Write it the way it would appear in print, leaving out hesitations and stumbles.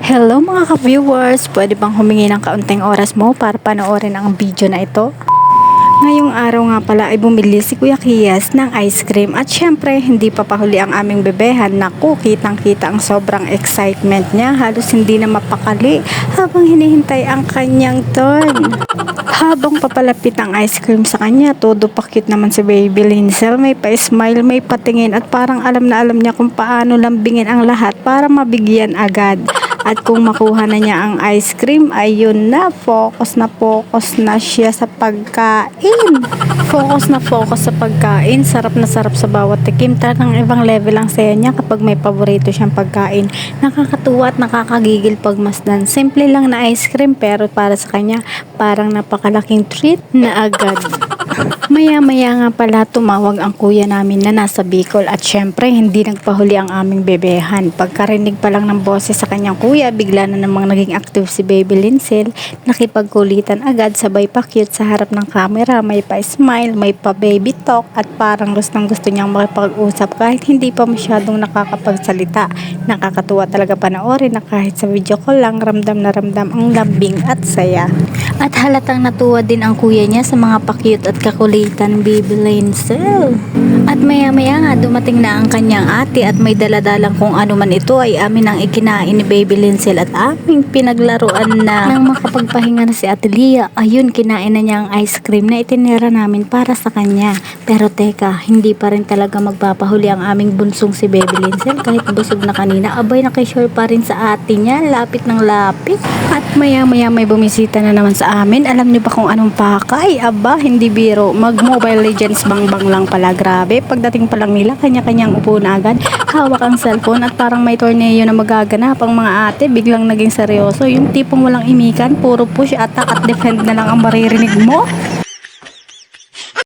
Hello mga ka-viewers! Pwede bang humingi ng kaunting oras mo para panoorin ang video na ito? Ngayong araw nga pala ay bumili si Kuya Kiyas ng ice cream at syempre hindi pa pahuli ang aming bebehan. Naku, kitang-kita ang sobrang excitement niya. Halos hindi na mapakali habang hinihintay ang kanyang turn. Habang papalapit ang ice cream sa kanya, todo pa cute naman si Baby Linsel. May pa-smile, may patingin at parang alam na alam niya kung paano lambingin ang lahat para mabigyan agad. At kung makuha na niya ang ice cream, ayun na focus na siya sa pagkain. Focus sa pagkain. Sarap na sarap sa bawat tikim. Talagang ibang level ang saya niya kapag may paborito siyang pagkain. Nakakatuwa at nakakagigil pagmasdan. Simple lang na ice cream pero para sa kanya parang napakalaking treat na agad. Maya-maya nga pala tumawag ang kuya namin na nasa Bicol at syempre hindi nagpahuli ang aming bebehan. Pagkarinig pa lang ng boses sa kanyang kuya, bigla na namang naging active si Baby Linsel. Nakipagkulitan agad, sabay pa cute sa harap ng camera, may pa-smile, may pa-baby talk at parang gustong gusto niyang makipag-usap kahit hindi pa masyadong nakakapagsalita. Nakakatuwa talaga panoorin na kahit sa video call lang ramdam na ramdam ang lambing at saya. At halatang natuwa din ang kuya niya sa mga pa-cute at kakulitan Baby Linsel. At maya-maya nga dumating na ang kanyang ate at may daladalang kung ano man ito ay amin ang ikinain ni Baby Linsel at aming pinaglaruan na. Nang makapagpahinga na si Ate Lia, ayun kinain na niya ang ice cream na itinira namin para sa kanya. Pero teka, hindi pa rin talaga magpapahuli ang aming bunsong si Baby Linsel kahit busog na kanina. Abay nakisure pa rin sa ate niya, lapit ng lapit. At maya-maya may bumisita na naman sa amin. Alam niyo ba kung anong pakay? Aba, hindi biro. Mag-Mobile Legends bang lang pala. Grabe. Pagdating pa lang nila, kanya-kanyang upo na agad. Hawak ang cellphone at parang may torneo na magaganap. Ang mga ate biglang naging seryoso. Yung tipong walang imikan, puro push, attack at defend na lang ang maririnig mo.